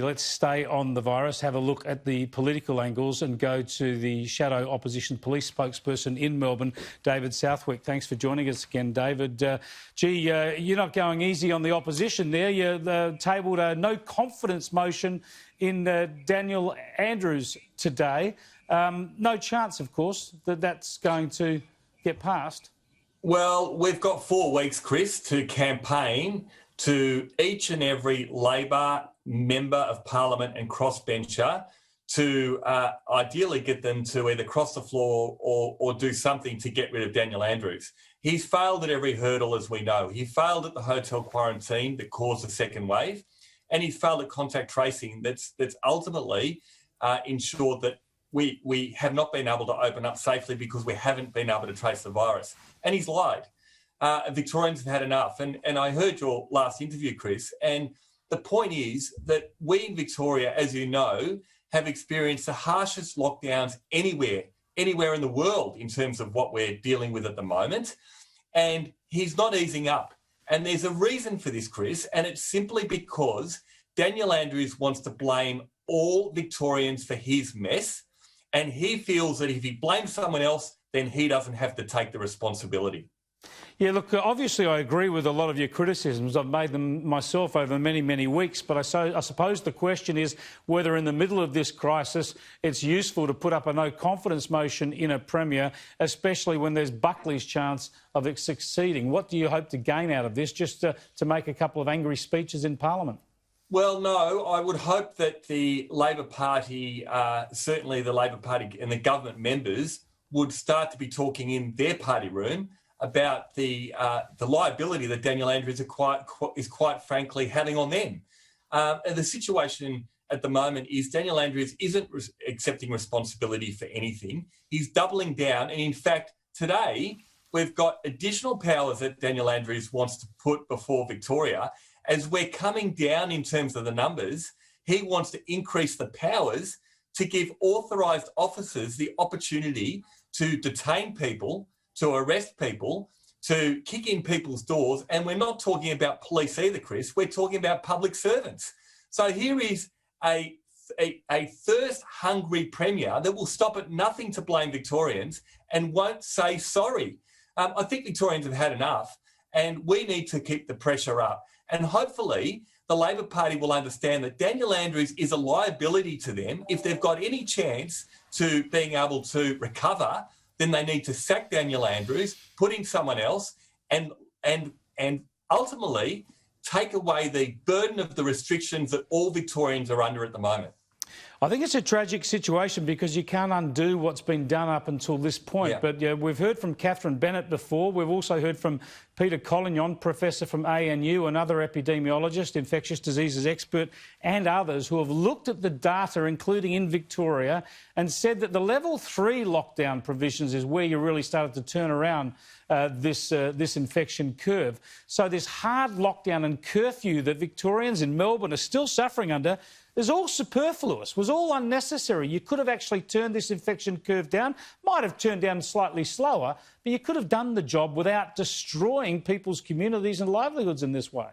Let's stay on the virus, have a look at the political angles and go to the shadow opposition police spokesperson in Melbourne, David Southwick. Thanks for joining us again, David. You're not going easy on the opposition there. You tabled a no confidence motion in Daniel Andrews today. No chance, of course, that that's going to get passed. Well, we've got 4 weeks, Chris, to campaign to each and every Labor member of Parliament and crossbencher to ideally get them to either cross the floor or do something to get rid of Daniel Andrews. He's failed at every hurdle, as we know. He failed at the hotel quarantine that caused the second wave, and he's failed at contact tracing that's ultimately ensured that we have not been able to open up safely because we haven't been able to trace the virus. And he's lied. Victorians have had enough. And I heard your last interview, Chris, and the point is that we in Victoria, as you know, have experienced the harshest lockdowns anywhere in the world in terms of what we're dealing with at the moment. And he's not easing up. And there's a reason for this, Chris, and it's simply because Daniel Andrews wants to blame all Victorians for his mess. And he feels that if he blames someone else, then he doesn't have to take the responsibility. Yeah, look, obviously I agree with a lot of your criticisms. I've made them myself over many, many weeks. But I suppose the question is whether in the middle of this crisis it's useful to put up a no-confidence motion in a Premier, especially when there's Buckley's chance of it succeeding. What do you hope to gain out of this, just to make a couple of angry speeches in Parliament? Well, no, I would hope that the Labor Party, certainly the Labor Party and the government members, would start to be talking in their party room about the liability that Daniel Andrews is quite frankly having on them. And the situation at the moment is Daniel Andrews isn't accepting responsibility for anything. He's doubling down. And in fact, today, we've got additional powers that Daniel Andrews wants to put before Victoria. As we're coming down in terms of the numbers, he wants to increase the powers to give authorised officers the opportunity to detain people, to arrest people, to kick in people's doors. And we're not talking about police either, Chris. We're talking about public servants. So here is a thirst-hungry Premier that will stop at nothing to blame Victorians and won't say sorry. I think Victorians have had enough, and we need to keep the pressure up. And hopefully the Labor Party will understand that Daniel Andrews is a liability to them. If they've got any chance to being able to recover, then they need to sack Daniel Andrews, put in someone else, and ultimately take away the burden of the restrictions that all Victorians are under at the moment. I think it's a tragic situation because you can't undo what's been done up until this point. Yeah. But we've heard from Catherine Bennett before. We've also heard from Peter Collignon, professor from ANU, another epidemiologist, infectious diseases expert, and others who have looked at the data, including in Victoria, and said that the level 3 lockdown provisions is where you really started to turn around this infection curve. So this hard lockdown and curfew that Victorians in Melbourne are still suffering under is all superfluous, was all unnecessary. You could have actually turned this infection curve down, might have turned down slightly slower, but you could have done the job without destroying people's communities and livelihoods in this way.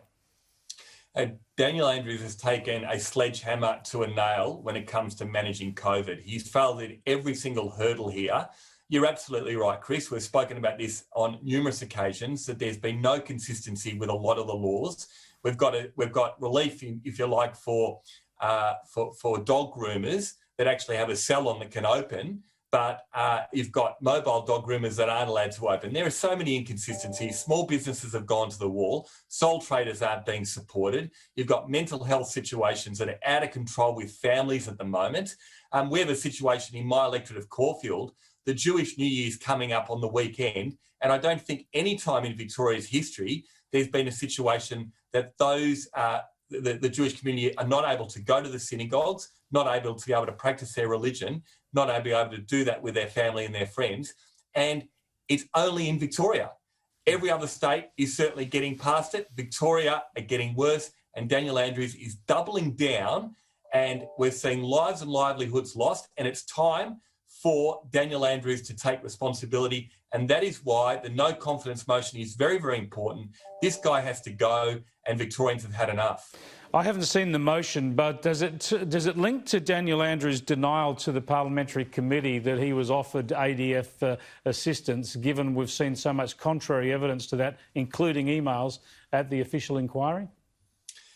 Daniel Andrews has taken a sledgehammer to a nail when it comes to managing COVID. He's failed at every single hurdle here. You're absolutely right, Chris. We've spoken about this on numerous occasions, that there's been no consistency with a lot of the laws. We've got relief, if you like, for dog groomers that actually have a salon that can open, but you've got mobile dog groomers that aren't allowed to open. There are so many inconsistencies. Small businesses have gone to the wall. Sole traders aren't being supported. You've got mental health situations that are out of control with families at the moment. We have a situation in my electorate of Caulfield. The Jewish New Year's coming up on the weekend, and I don't think any time in Victoria's history there's been a situation that those the Jewish community are not able to go to the synagogues, not able to be able to practice their religion, not able to do that with their family and their friends. And it's only in Victoria. Every other state is certainly getting past it. Victoria are getting worse, and Daniel Andrews is doubling down, and we're seeing lives and livelihoods lost, and it's time for Daniel Andrews to take responsibility, and that is why the no confidence motion is very, very important. This guy has to go, and Victorians have had enough. I haven't seen the motion, but does it link to Daniel Andrews' denial to the Parliamentary Committee that he was offered ADF assistance, given we've seen so much contrary evidence to that, including emails at the official inquiry?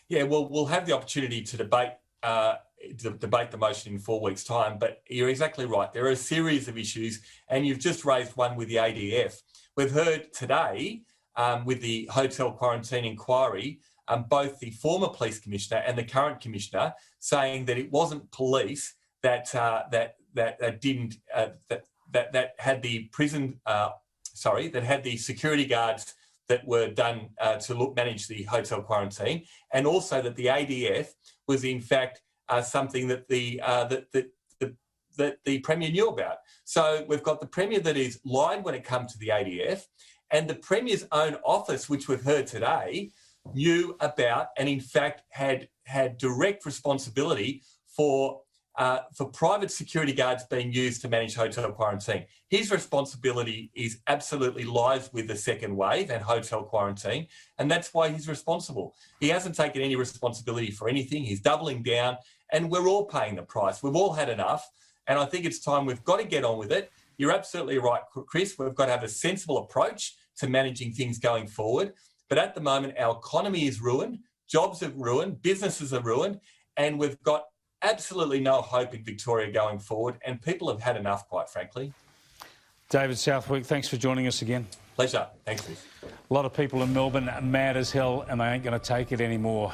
Yeah, well, we'll have the opportunity to debate the motion in 4 weeks' time, but you're exactly right. There are a series of issues, and you've just raised one with the ADF. We've heard today with the hotel quarantine inquiry, both the former police commissioner and the current commissioner saying that it wasn't police that had the security guards that were done to manage the hotel quarantine, and also that the ADF was in fact something that the Premier knew about. So we've got the Premier that is lied when it comes to the ADF, and the Premier's own office, which we've heard today, knew about and in fact had direct responsibility for private security guards being used to manage hotel quarantine. His responsibility is absolutely lies with the second wave and hotel quarantine, and that's why he's responsible. He hasn't taken any responsibility for anything. He's doubling down, and we're all paying the price. We've all had enough, and I think it's time we've got to get on with it. You're absolutely right, Chris. We've got to have a sensible approach to managing things going forward. But at the moment, our economy is ruined, jobs are ruined, businesses are ruined, and we've got absolutely no hope in Victoria going forward, and people have had enough, quite frankly. David Southwick, thanks for joining us again. Pleasure. Thanks, Chris. A lot of people in Melbourne are mad as hell, and they ain't going to take it anymore.